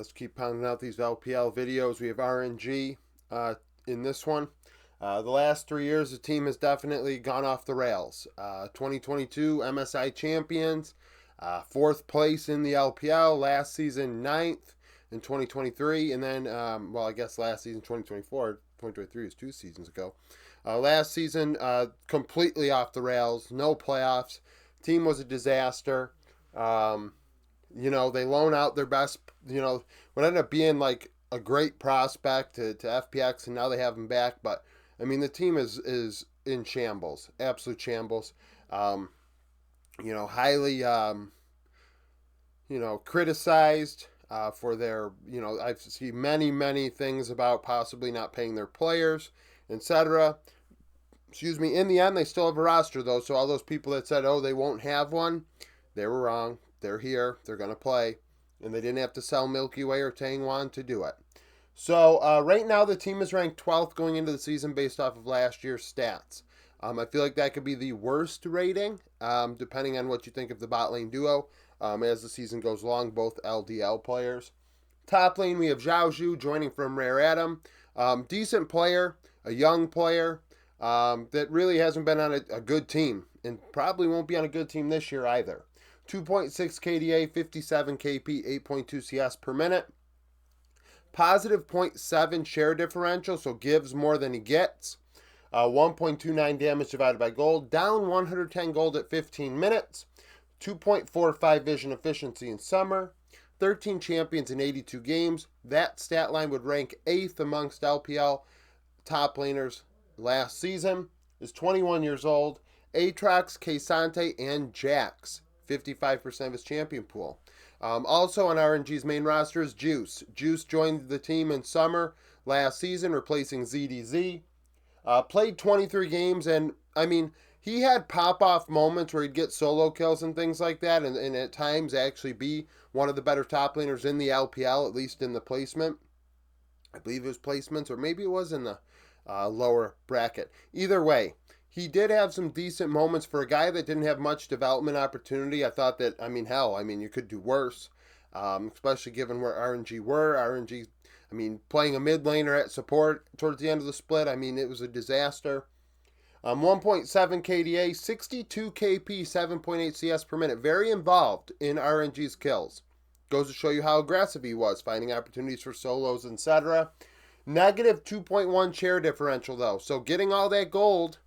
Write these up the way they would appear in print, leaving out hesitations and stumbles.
Let's keep pounding out these LPL videos. We have RNG in this one. The last 3 years, the team has definitely gone off the rails. 2022 MSI champions, 4th place in the LPL. Last season, 9th in 2023. And then, I guess last season, 2024. 2023 was 2 seasons ago. Last season, completely off the rails. No playoffs. Team was a disaster. They loan out their best, what ended up being like a great prospect to FPX, and now they have him back. But, I mean, the team is in shambles, absolute shambles. Highly, criticized for their, I've seen many things about possibly not paying their players, etc. In the end, they still have a roster, though, so all those people that said, oh, they won't have one, they were wrong. They're here. They're going to play. And they didn't have to sell Milky Way or Tangwan to do it. So right now the team is ranked 12th going into the season based off of last year's stats. I feel like that could be the worst rating, depending on what you think of the bot lane duo. As the season goes along, both LDL players. Top lane, we have Zhao Zhu joining from Rare Atom. Decent player, a young player that really hasn't been on a good team. And probably won't be on a good team this year either. 2.6 KDA, 57 KP, 8.2 CS per minute. Positive 0.7 share differential, so gives more than he gets. 1.29 damage divided by gold. Down 110 gold at 15 minutes. 2.45 vision efficiency in summer. 13 champions in 82 games. That stat line would rank 8th amongst LPL top laners last season. Is 21 years old. Aatrox, K'Sante, and Jax. 55% of his champion pool. Also on RNG's main roster is Juice. Juice joined the team in summer last season, replacing ZDZ. Played 23 games, and, he had pop-off moments where he'd get solo kills and things like that, and at times actually be one of the better top laners in the LPL, at least in the placement. I believe it was placements, or maybe it was in the lower bracket. Either way, he did have some decent moments for a guy that didn't have much development opportunity. I thought that, you could do worse, especially given where RNG were. RNG, playing a mid laner at support towards the end of the split, it was a disaster. 1.7 KDA, 62 KP, 7.8 CS per minute. Very involved in RNG's kills. Goes to show you how aggressive he was, finding opportunities for solos, etc. Negative 2.1 share differential, though. So getting all that gold,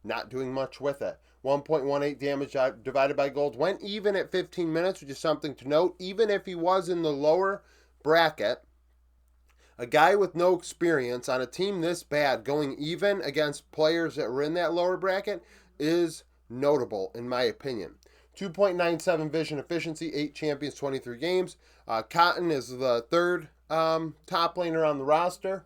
not doing much with it. 1.18 damage divided by gold. Went even at 15 minutes, which is something to note. Even if he was in the lower bracket, a guy with no experience on a team this bad going even against players that were in that lower bracket is notable, in my opinion. 2.97 vision efficiency, 8 champions, 23 games. Cotton is the third top laner on the roster.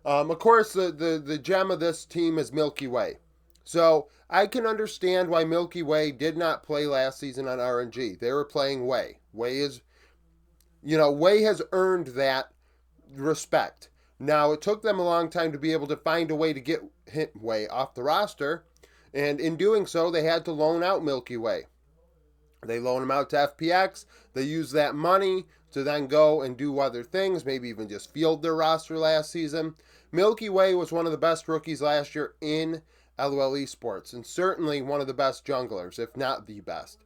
Of course, the gem of this team is Milky Way. So I can understand why Milky Way did not play last season on RNG. They were playing Way. Way has earned that respect. Now, it took them a long time to be able to find a way to get Way off the roster, and in doing so, they had to loan out Milky Way. They loan him out to FPX. They use that money to then go and do other things, maybe even just field their roster last season. Milky Way was one of the best rookies last year in LOL Esports, and certainly one of the best junglers, if not the best.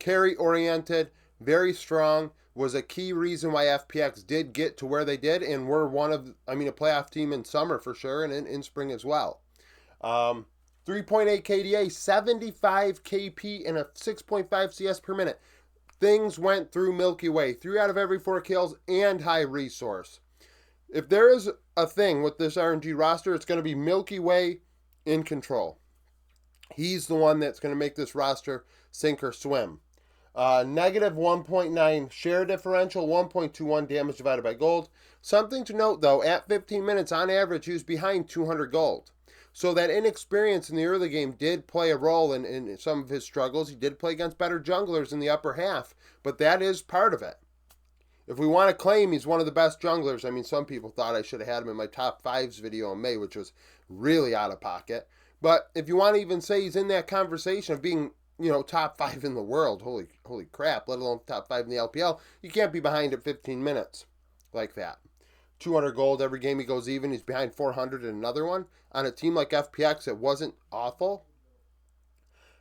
Carry-oriented, very strong, was a key reason why FPX did get to where they did, and were one of, a playoff team in summer for sure, and in spring as well. 3.8 KDA, 75 KP, and a 6.5 CS per minute. Things went through Milky Way. 3 out of every 4 kills, and high resource. If there is a thing with this RNG roster, it's going to be Milky Way in control. He's the one that's going to make this roster sink or swim. Negative 1.9 share differential, 1.21 damage divided by gold. Something to note, though, at 15 minutes, on average, he was behind 200 gold. So that inexperience in the early game did play a role in some of his struggles. He did play against better junglers in the upper half, but that is part of it. If we want to claim he's one of the best junglers, some people thought I should have had him in my top 5s video in May, which was really out of pocket. But if you want to even say he's in that conversation of being, top 5 in the world, holy crap, let alone top 5 in the LPL, you can't be behind at 15 minutes. like that. 200 gold every game he goes even. He's behind 400 in another one. On a team like FPX, it wasn't awful.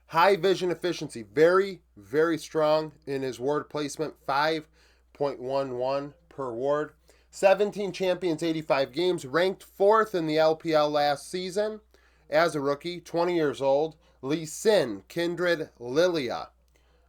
High vision efficiency, very, very strong in his ward placement, 5.11 per ward. 17 champions, 85 games, ranked 4th in the LPL last season as a rookie, 20 years old. Lee Sin, Kindred, Lilia,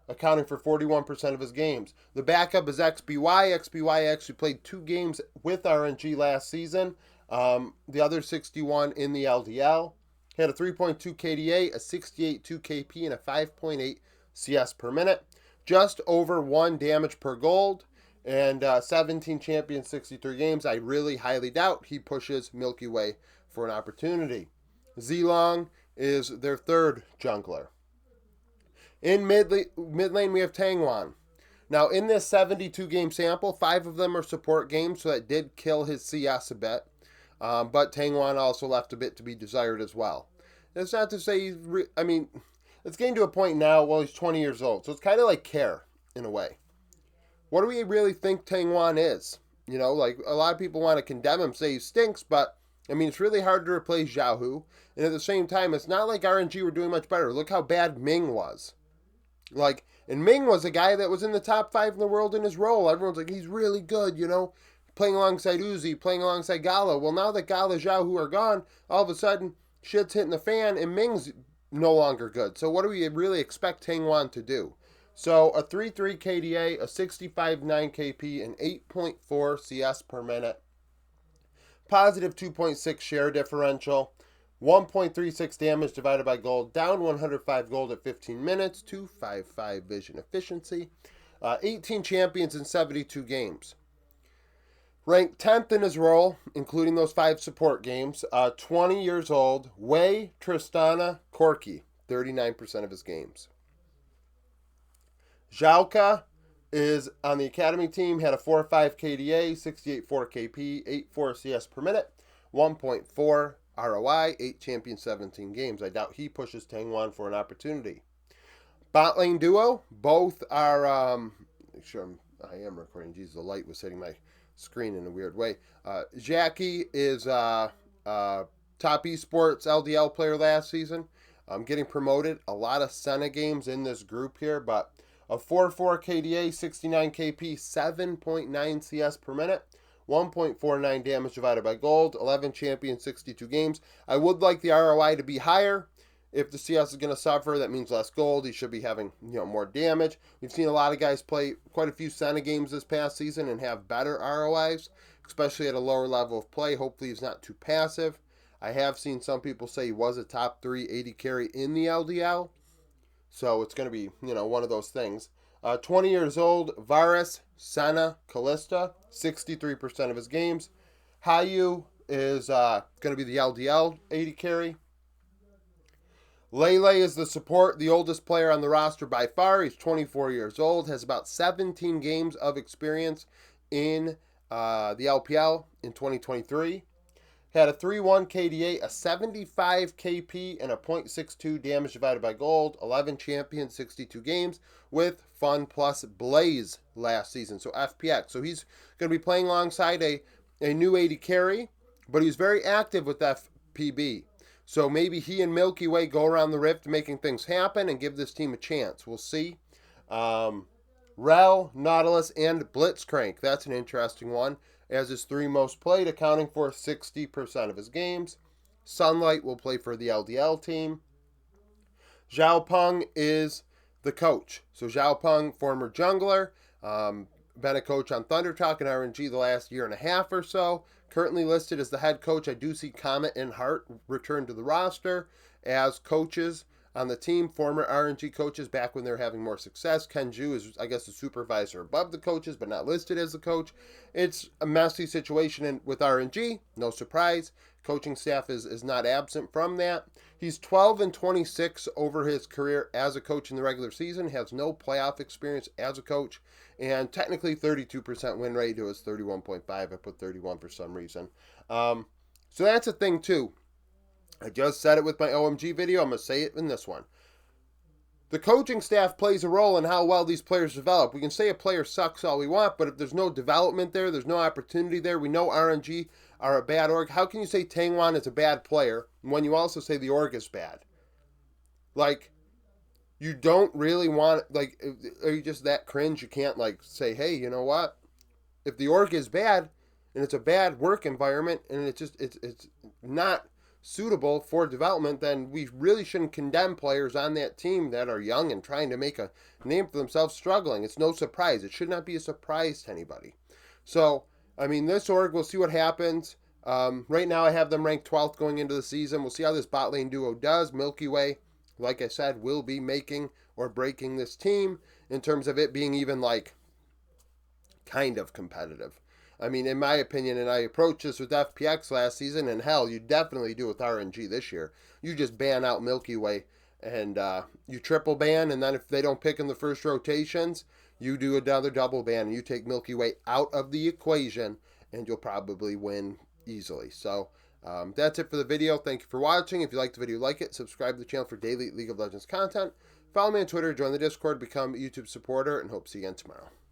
accounting for 41% of his games. The backup is XBY. XBY actually played 2 games with RNG last season, the other 61 in the LDL. He had a 3.2 KDA, a 68.2 KP, and a 5.8 CS per minute. Just over 1 damage per gold, and 17 champions, 63 games. I really highly doubt he pushes Milky Way for an opportunity. Zilong is their 3rd jungler. In mid lane, we have Tangwan. Now, in this 72-game sample, 5 of them are support games, so that did kill his CS a bit. But Tangwan also left a bit to be desired as well. That's not to say it's getting to a point now, well, he's 20 years old. So it's kind of like Care, in a way. What do we really think Tangwan is? You know, like, a lot of people want to condemn him, say he stinks, but, I mean, it's really hard to replace Xiaohu. And at the same time, it's not like RNG were doing much better. Look how bad Ming was. Like, and Ming was a guy that was in the top 5 in the world in his role. Everyone's like, he's really good, you know, playing alongside Uzi, playing alongside Gala. Well, now that Gala, Xiaohu are gone, all of a sudden, shit's hitting the fan, and Ming's no longer good. So what do we really expect Tangwan to do? So a 3.3 KDA, a 65.9 KP, and 8.4 CS per minute. Positive 2.6 share differential. 1.36 damage divided by gold, down 105 gold at 15 minutes, 255 vision efficiency, 18 champions in 72 games. Ranked 10th in his role, including those 5 support games, 20 years old, Wei, Tristana, Corki, 39% of his games. Zhaoka is on the academy team, had a 4.5 KDA, 68.4 KP, 8.4 CS per minute, 1.4 ROI, 8 champions, 17 games. I doubt he pushes Tangwan for an opportunity. Bot lane duo, both are, make sure I am recording. Jesus, the light was hitting my screen in a weird way. Jackie is top esports LDL player last season. Getting promoted. A lot of Senna games in this group here, but a 4.4 KDA, 69 KP, 7.9 CS per minute. 1.49 damage divided by gold, 11 champions, 62 games. I would like the ROI to be higher. If the CS is going to suffer, that means less gold. He should be having, more damage. We've seen a lot of guys play quite a few Senna games this past season and have better ROIs, especially at a lower level of play. Hopefully he's not too passive. I have seen some people say he was a top 3 80 carry in the LDL. So it's going to be, one of those things. 20 years old, Varus, Senna, Callista, 63% of his games. Hayu is going to be the LDL 80 carry. Lele is the support, the oldest player on the roster by far. He's 24 years old, has about 17 games of experience in the LPL in 2023. Had a 3.1 KDA, a 75 KP, and a 0.62 damage divided by gold. 11 champions, 62 games with Fun plus Blaze last season. So FPX. So he's going to be playing alongside a new 80 carry, but he's very active with FPB. So maybe he and Milky Way go around the rift making things happen and give this team a chance. We'll see. Rel, Nautilus, and Blitzcrank. That's an interesting one, as his 3 most played, accounting for 60% of his games. Sunlight will play for the LDL team. Zhao Peng is the coach. So Zhao Peng, former jungler, been a coach on Thunder Talk and RNG the last year and a half or so. Currently listed as the head coach. I do see Comet and Hart return to the roster as coaches on the team, former RNG coaches back when they were having more success. Kenju is, I guess, the supervisor above the coaches, but not listed as the coach. It's a messy situation with RNG. No surprise. Coaching staff is not absent from that. He's 12-26 over his career as a coach in the regular season. Has no playoff experience as a coach. And technically 32% win rate to his 31.5. I put 31 for some reason. So that's a thing too. I just said it with my OMG video. I'm going to say it in this one. the coaching staff plays a role in how well these players develop. We can say a player sucks all we want, but if there's no development there, there's no opportunity there. We know RNG are a bad org. How can you say Tangwan is a bad player when you also say the org is bad? Like, you don't really want, like, are you just that cringe? You can't, like, say, hey, you know what? If the org is bad and it's a bad work environment and it's not suitable for development, then we really shouldn't condemn players on that team that are young and trying to make a name for themselves struggling. It's no surprise. It should not be a surprise to anybody. So, I mean, this org, we'll see what happens. Right now, I have them ranked 12th going into the season. We'll see how this bot lane duo does. Milky Way, like I said, will be making or breaking this team in terms of it being even like kind of competitive. I mean, in my opinion, and I approached this with FPX last season, and hell, you definitely do with RNG this year. You just ban out Milky Way, and you triple ban, and then if they don't pick in the first rotations, you do another double ban, and you take Milky Way out of the equation, and you'll probably win easily. So that's it for the video. Thank you for watching. If you liked the video, like it. Subscribe to the channel for daily League of Legends content. Follow me on Twitter, join the Discord, become a YouTube supporter, and hope to see you again tomorrow.